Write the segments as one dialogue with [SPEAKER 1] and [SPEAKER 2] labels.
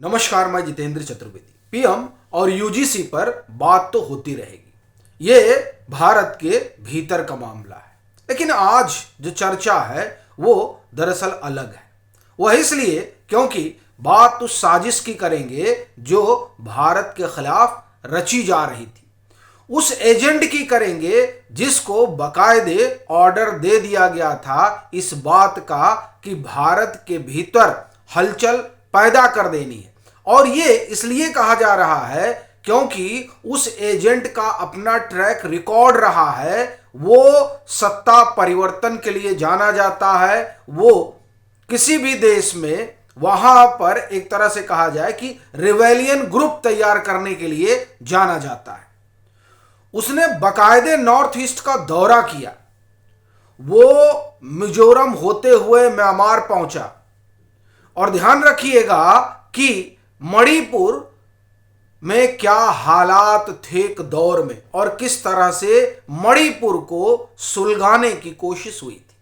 [SPEAKER 1] नमस्कार, मैं जितेंद्र चतुर्वेदी। पीएम और यूजीसी पर बात तो होती रहेगी, ये भारत के भीतर का मामला है। लेकिन आज जो चर्चा है वो दरअसल अलग है। वह इसलिए क्योंकि बात उस साजिश की करेंगे जो भारत के खिलाफ रची जा रही थी, उस एजेंट की करेंगे जिसको बाकायदे ऑर्डर दे दिया गया था इस बात का कि भारत के भीतर हलचल पैदा कर देनी है। और ये इसलिए कहा जा रहा है क्योंकि उस एजेंट का अपना ट्रैक रिकॉर्ड रहा है। वो सत्ता परिवर्तन के लिए जाना जाता है। वो किसी भी देश में वहां पर एक तरह से कहा जाए कि रिवेलियन ग्रुप तैयार करने के लिए जाना जाता है। उसने बाकायदे नॉर्थ ईस्ट का दौरा किया। वो मिजोरम होते हुए म्यांमार पहुंचा। और ध्यान रखिएगा कि मणिपुर में क्या हालात थे एक दौर में और किस तरह से मणिपुर को सुलगाने की कोशिश हुई थी।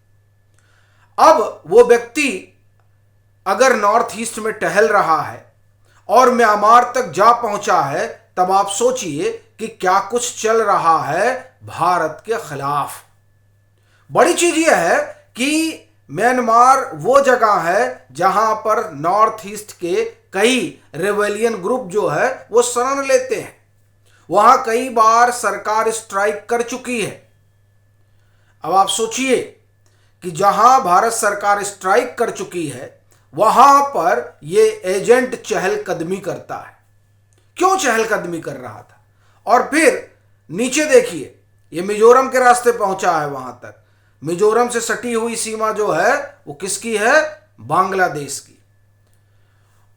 [SPEAKER 1] अब वो व्यक्ति अगर नॉर्थ ईस्ट में टहल रहा है और म्यांमार तक जा पहुंचा है, तब आप सोचिए कि क्या कुछ चल रहा है भारत के खिलाफ। बड़ी चीज यह है कि म्यांमार वो जगह है जहां पर नॉर्थ ईस्ट के कई रेवेलियन ग्रुप जो है वो शरण लेते हैं। वहां कई बार सरकार स्ट्राइक कर चुकी है। अब आप सोचिए कि जहां भारत सरकार स्ट्राइक कर चुकी है वहां पर ये एजेंट चहलकदमी करता है। क्यों चहलकदमी कर रहा था? और फिर नीचे देखिए, ये मिजोरम के रास्ते पहुंचा है। वहां तक मिजोरम से सटी हुई सीमा जो है वो किसकी है? बांग्लादेश की।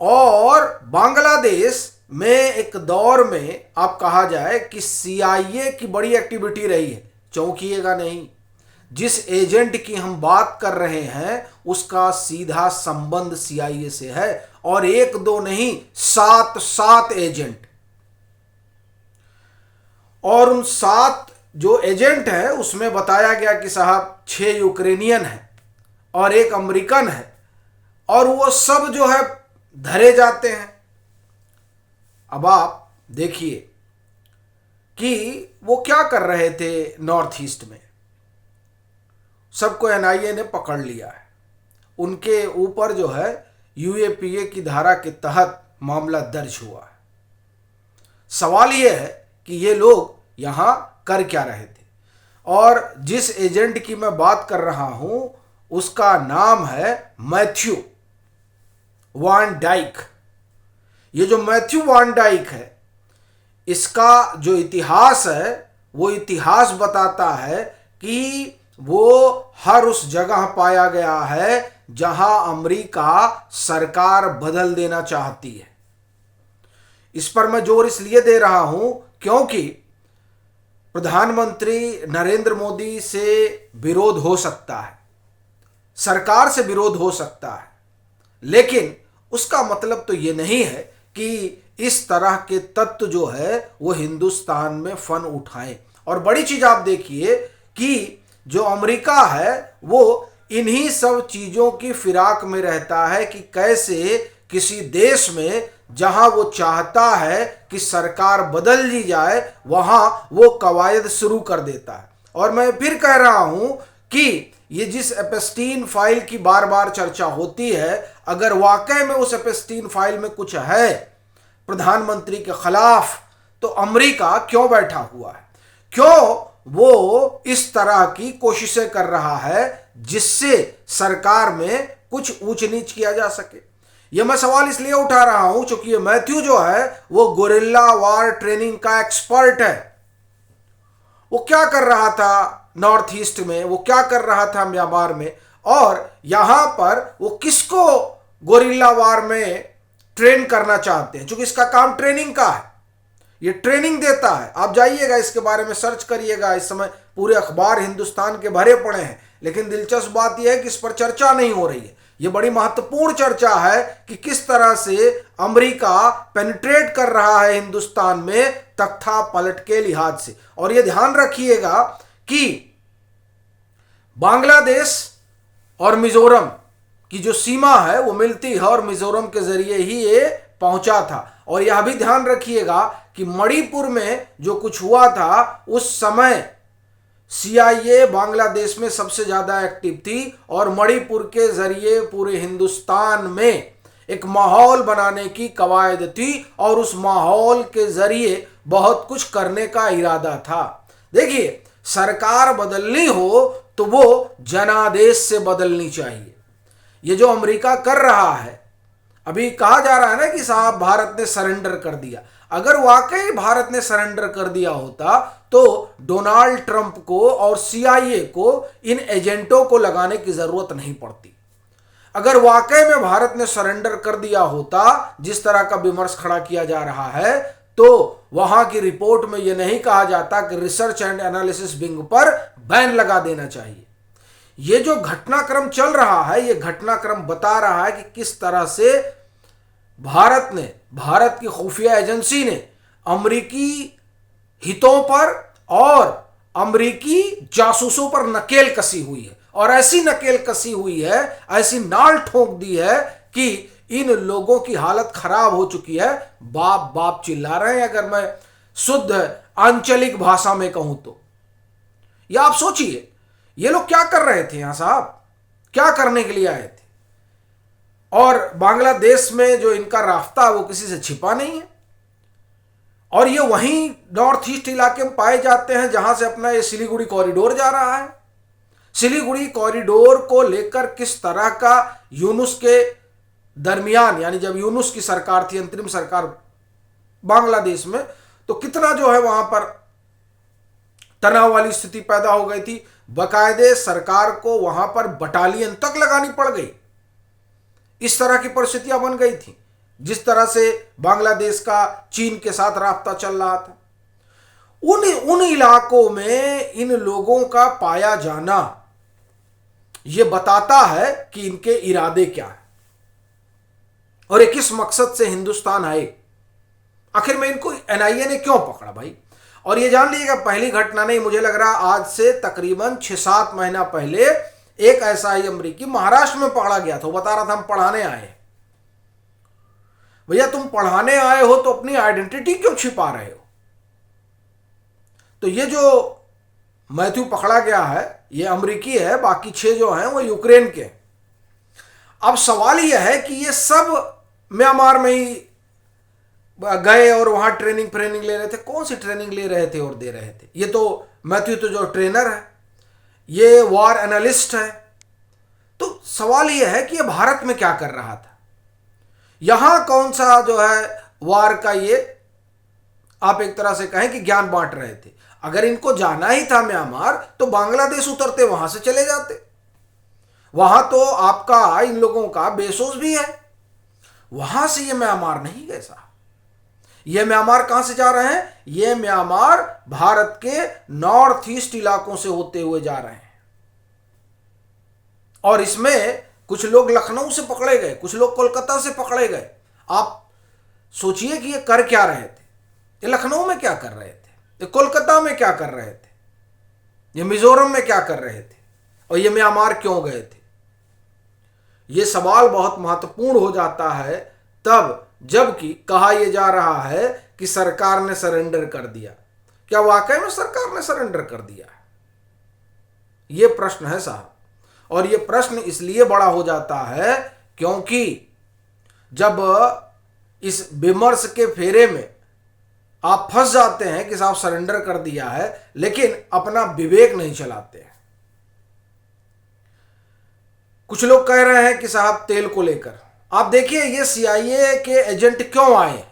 [SPEAKER 1] और बांग्लादेश में एक दौर में आप कहा जाए कि सीआईए की बड़ी एक्टिविटी रही है। चौंकिएगा नहीं, जिस एजेंट की हम बात कर रहे हैं उसका सीधा संबंध सीआईए से है। और एक दो नहीं, सात एजेंट। और उन 7 जो एजेंट है उसमें बताया गया कि साहब 6 यूक्रेनियन है और 1 अमेरिकन है। और वो सब जो है धरे जाते हैं। अब आप देखिए कि वो क्या कर रहे थे नॉर्थ ईस्ट में। सबको एनआईए ने पकड़ लिया है। उनके ऊपर जो है यूएपीए की धारा के तहत मामला दर्ज हुआ है। सवाल यह है कि ये लोग यहां कर क्या रहे थे। और जिस एजेंट की मैं बात कर रहा हूं उसका नाम है मैथ्यू वान डाइक। ये जो मैथ्यू वान डाइक है, इसका जो इतिहास है वो इतिहास बताता है कि वो हर उस जगह पाया गया है जहां अमेरिका सरकार बदल देना चाहती है। इस पर मैं जोर इसलिए दे रहा हूं क्योंकि प्रधानमंत्री नरेंद्र मोदी से विरोध हो सकता है, सरकार से विरोध हो सकता है, लेकिन उसका मतलब तो ये नहीं है कि इस तरह के तत्व जो है वो हिंदुस्तान में फन उठाएं। और बड़ी चीज आप देखिए कि जो अमेरिका है वो इन्हीं सब चीजों की फिराक में रहता है कि कैसे किसी देश में जहां वो चाहता है कि सरकार बदल ली जाए वहां वो कवायद शुरू कर देता है। और मैं फिर कह रहा हूं कि ये जिस एपेस्टीन फाइल की बार बार चर्चा होती है, अगर वाकई में उस एपेस्टीन फाइल में कुछ है प्रधानमंत्री के खिलाफ, तो अमेरिका क्यों बैठा हुआ है? क्यों वो इस तरह की कोशिशें कर रहा है जिससे सरकार में कुछ ऊंच नीच किया जा सके? यह मैं सवाल इसलिए उठा रहा हूं क्योंकि ये मैथ्यू जो है वो गुरिल्ला वार ट्रेनिंग का एक्सपर्ट है। वो क्या कर रहा था नॉर्थ ईस्ट में, वो क्या कर रहा था म्यांमार में, और यहां पर वो किसको गोरिल्ला वार में ट्रेन करना चाहते हैं? क्योंकि इसका काम ट्रेनिंग का है, ये ट्रेनिंग देता है। आप जाइएगा, इसके बारे में सर्च करिएगा। इस समय पूरे अखबार हिंदुस्तान के भरे पड़े हैं, लेकिन दिलचस्प बात यह है कि इस पर चर्चा नहीं हो रही है। यह बड़ी महत्वपूर्ण चर्चा है कि किस तरह से अमेरिका पेनिट्रेट कर रहा है हिंदुस्तान में तख्ता पलट के लिहाज से। और यह ध्यान रखिएगा कि बांग्लादेश और मिजोरम की जो सीमा है वो मिलती है और मिजोरम के जरिए ही ये पहुंचा था। और यह भी ध्यान रखिएगा कि मणिपुर में जो कुछ हुआ था उस समय CIA बांग्लादेश में सबसे ज्यादा एक्टिव थी और मणिपुर के जरिए पूरे हिंदुस्तान में एक माहौल बनाने की कवायद थी और उस माहौल के जरिए बहुत कुछ करने का इरादा था। देखिए, सरकार बदलनी हो तो वो जनादेश से बदलनी चाहिए। ये जो अमेरिका कर रहा है, अभी कहा जा रहा है ना कि साहब भारत ने सरेंडर कर दिया। अगर वाकई भारत ने सरेंडर कर दिया होता तो डोनाल्ड ट्रंप को और CIA को इन एजेंटों को लगाने की जरूरत नहीं पड़ती। अगर वाकई में भारत ने सरेंडर कर दिया होता, जिस तरह का विमर्श खड़ा किया जा रहा है, तो वहां की रिपोर्ट में यह नहीं कहा जाता कि रिसर्च एंड एनालिसिस विंग पर बैन लगा देना चाहिए। यह जो घटनाक्रम चल रहा है, यह घटनाक्रम बता रहा है कि किस तरह से भारत की खुफिया एजेंसी ने अमेरिकी हितों पर और अमेरिकी जासूसों पर नकेल कसी हुई है। और ऐसी नकेल कसी हुई है, ऐसी नाल ठोक दी है कि इन लोगों की हालत खराब हो चुकी है। बाप बाप चिल्ला रहे हैं, अगर मैं शुद्ध आंचलिक भाषा में कहूं तो। या आप सोचिए, ये लोग क्या कर रहे थे यहां साहब, क्या करने के लिए आए थे? और बांग्लादेश में जो इनका राफ्ता है वो किसी से छिपा नहीं है। और ये वहीं नॉर्थ ईस्ट इलाके में पाए जाते हैं जहां से अपना ये सिलीगुड़ी कॉरिडोर जा रहा है। सिलीगुड़ी कॉरिडोर को लेकर किस तरह का यूनुस के दरमियान, यानी जब यूनुस की सरकार थी, अंतरिम सरकार बांग्लादेश में, तो कितना जो है वहां पर तनाव वाली स्थिति पैदा हो गई थी। बाकायदे सरकार को वहां पर बटालियन तक लगानी पड़ गई। इस तरह की परिस्थितियां बन गई थी जिस तरह से बांग्लादेश का चीन के साथ राब्ता चल रहा था। उन इलाकों में इन लोगों का पाया जाना यह बताता है कि इनके इरादे क्या है और ये किस मकसद से हिंदुस्तान आए। आखिर में इनको NIA ने क्यों पकड़ा भाई? और ये जान लीजिएगा, पहली घटना नहीं, मुझे लग रहा आज से तकरीबन 6-7 महीना पहले एक ऐसा ही अमरीकी महाराष्ट्र में पकड़ा गया था। वो बता रहा था हम पढ़ाने आए। भैया, तुम पढ़ाने आए हो तो अपनी आइडेंटिटी क्यों छिपा रहे हो? तो ये जो मैथ्यू पकड़ा गया है ये अमरीकी है, बाकी 6 जो हैं वो यूक्रेन के। अब सवाल यह है कि ये सब म्यांमार में ही गए और वहां ट्रेनिंग ले रहे थे। कौन सी ट्रेनिंग ले रहे थे और दे रहे थे? ये तो मैथ्यू तो जो ट्रेनर है, ये वॉर एनालिस्ट है। तो सवाल यह है कि ये भारत में क्या कर रहा था? यहां कौन सा जो है वार का, ये आप एक तरह से कहें कि ज्ञान बांट रहे थे। अगर इनको जाना ही था म्यांमार तो बांग्लादेश उतरते, वहां से चले जाते। वहां तो आपका इन लोगों का बेसोस भी है। वहां से ये म्यांमार नहीं गए साहब। ये म्यांमार कहां से जा रहे हैं? ये म्यांमार भारत के नॉर्थ ईस्ट इलाकों से होते हुए जा रहे हैं। और इसमें कुछ लोग लखनऊ से पकड़े गए, कुछ लोग कोलकाता से पकड़े गए। आप सोचिए कि ये कर क्या रहे थे? ये लखनऊ में क्या कर रहे थे? ये कोलकाता में क्या कर रहे थे? ये मिजोरम में क्या कर रहे थे? और ये म्यांमार क्यों गए थे? ये सवाल बहुत महत्वपूर्ण हो जाता है तब जबकि कहा यह जा रहा है कि सरकार ने सरेंडर कर दिया। क्या वाकई में सरकार ने सरेंडर कर दिया है? यह प्रश्न है साहब। और यह प्रश्न इसलिए बड़ा हो जाता है क्योंकि जब इस विमर्श के फेरे में आप फंस जाते हैं कि साहब सरेंडर कर दिया है, लेकिन अपना विवेक नहीं चलाते हैं। कुछ लोग कह रहे हैं कि साहब तेल को लेकर, आप देखिए ये CIA के एजेंट क्यों आए,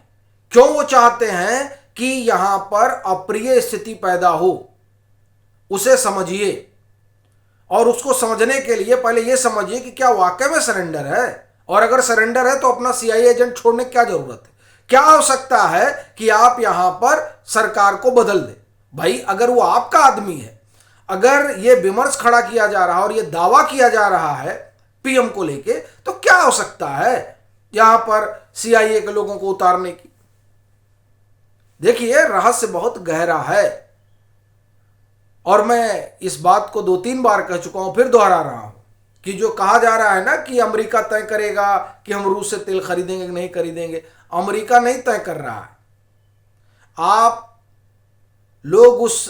[SPEAKER 1] क्यों वो चाहते हैं कि यहां पर अप्रिय स्थिति पैदा हो, उसे समझिए। और उसको समझने के लिए पहले यह समझिए कि क्या वाकई में सरेंडर है, और अगर सरेंडर है तो अपना CIA एजेंट छोड़ने की क्या जरूरत है? क्या आवश्यकता है कि आप यहां पर सरकार को बदल दें? भाई, अगर वो आपका आदमी है, अगर ये विमर्श खड़ा किया जा रहा है और ये दावा किया जा रहा है PM को लेके, तो क्या आवश्यकता है यहां पर CIA के लोगों को उतारने की? देखिए, रहस्य बहुत गहरा है और मैं इस बात को 2-3 बार कह चुका हूं, फिर दोहरा रहा हूं कि जो कहा जा रहा है ना कि अमेरिका तय करेगा कि हम रूस से तेल खरीदेंगे कि नहीं खरीदेंगे, अमेरिका नहीं तय कर रहा है। आप लोग उस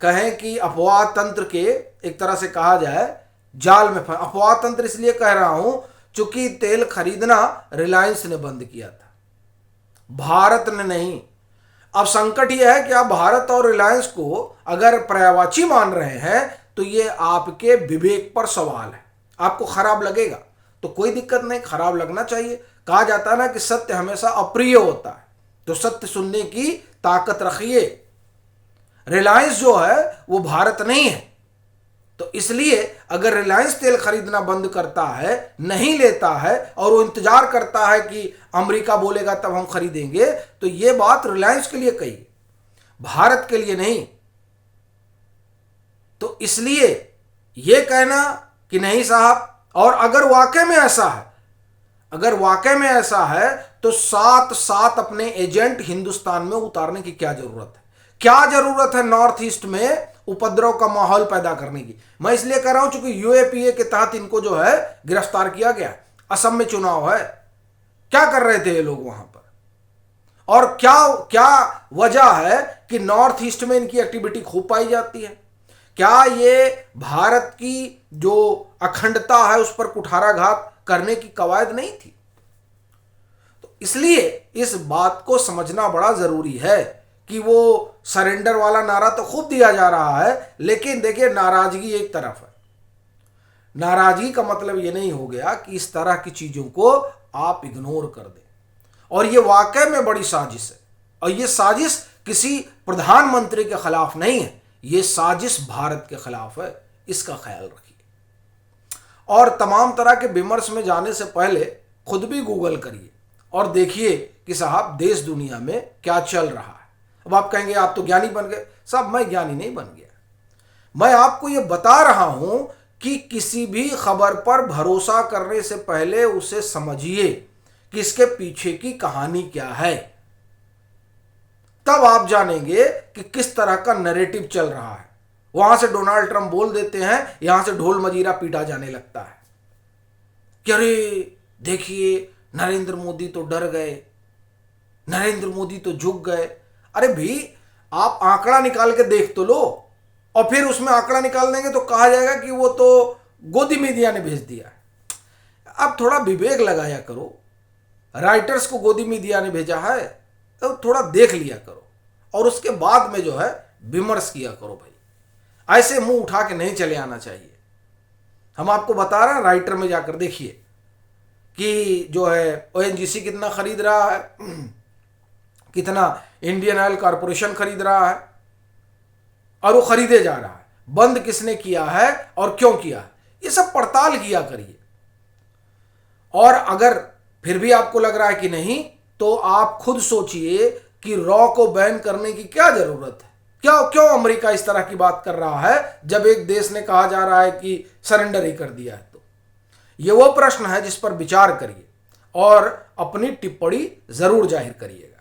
[SPEAKER 1] कहें कि अफवाह तंत्र के, एक तरह से कहा जाए, जाल में अफवाह तंत्र इसलिए कह रहा हूं चूंकि तेल खरीदना रिलायंस ने बंद किया था, भारत ने नहीं। अब संकट यह है कि आप भारत और रिलायंस को अगर पर्यायवाची मान रहे हैं तो ये आपके विवेक पर सवाल है। आपको खराब लगेगा तो कोई दिक्कत नहीं, खराब लगना चाहिए। कहा जाता है ना कि सत्य हमेशा अप्रिय होता है, तो सत्य सुनने की ताकत रखिए। रिलायंस जो है वो भारत नहीं है, तो इसलिए अगर रिलायंस तेल खरीदना बंद करता है, नहीं लेता है, और वो इंतजार करता है कि अमेरिका बोलेगा तब हम खरीदेंगे, तो ये बात रिलायंस के लिए कही, भारत के लिए नहीं। तो इसलिए ये कहना कि नहीं साहब, और अगर वाकई में ऐसा है, अगर वाकई में ऐसा है तो साथ साथ अपने एजेंट हिंदुस्तान में उतारने की क्या जरूरत है? क्या जरूरत है नॉर्थ ईस्ट में उपद्रव का माहौल पैदा करने की? मैं इसलिए कह रहा हूं चूंकि यूएपीए के तहत इनको जो है गिरफ्तार किया गया। असम में चुनाव है, क्या कर रहे थे ये लोग वहां पर, और क्या क्या वजह है कि नॉर्थ ईस्ट में इनकी एक्टिविटी खूब पाई जाती है? क्या ये भारत की जो अखंडता है उस पर कुठाराघात करने की कवायद नहीं थी? तो इसलिए इस बात को समझना बड़ा जरूरी है कि वो सरेंडर वाला नारा तो खूब दिया जा रहा है, लेकिन देखिए नाराजगी एक तरफ है। नाराजगी का मतलब ये नहीं हो गया कि इस तरह की चीजों को आप इग्नोर कर दें। और ये वाकई में बड़ी साजिश है, और ये साजिश किसी प्रधानमंत्री के खिलाफ नहीं है, ये साजिश भारत के खिलाफ है, इसका ख्याल रखिए। और तमाम तरह के विमर्श में जाने से पहले खुद भी गूगल करिए और देखिए कि साहब देश दुनिया में क्या चल रहा है। अब आप कहेंगे आप तो ज्ञानी बन गए। साहब मैं ज्ञानी नहीं बन गया, मैं आपको ये बता रहा हूं कि किसी भी खबर पर भरोसा करने से पहले उसे समझिए कि इसके पीछे की कहानी क्या है, तब आप जानेंगे कि किस तरह का नैरेटिव चल रहा है। वहां से डोनाल्ड ट्रंप बोल देते हैं, यहां से ढोल मजीरा पीटा जाने लगता है कि अरे देखिए नरेंद्र मोदी तो डर गए, नरेंद्र मोदी तो झुक गए। अरे भी आप आंकड़ा निकाल के देख तो लो, और फिर उसमें आंकड़ा निकाल देंगे तो कहा जाएगा कि वो तो गोदी मीडिया ने भेज दिया है। अब थोड़ा विवेक लगाया करो, राइटर्स को गोदी मीडिया ने भेजा है तो थोड़ा देख लिया करो, और उसके बाद में जो है विमर्श किया करो भाई। ऐसे मुंह उठा के नहीं चले आना चाहिए। हम आपको बता रहे हैं, राइटर में जाकर देखिए कि जो है ओएनजीसी कितना खरीद रहा है, कितना इंडियन ऑयल कॉरपोरेशन खरीद रहा है, और वो खरीदे जा रहा है, बंद किसने किया है और क्यों किया है, ये सब पड़ताल किया करिए। और अगर फिर भी आपको लग रहा है कि नहीं, तो आप खुद सोचिए कि रॉ को बैन करने की क्या जरूरत है? क्यों अमेरिका इस तरह की बात कर रहा है जब एक देश ने कहा जा रहा है कि सरेंडर ही कर दिया है? तो ये वो प्रश्न है जिस पर विचार करिए और अपनी टिप्पणी जरूर जाहिर करिएगा।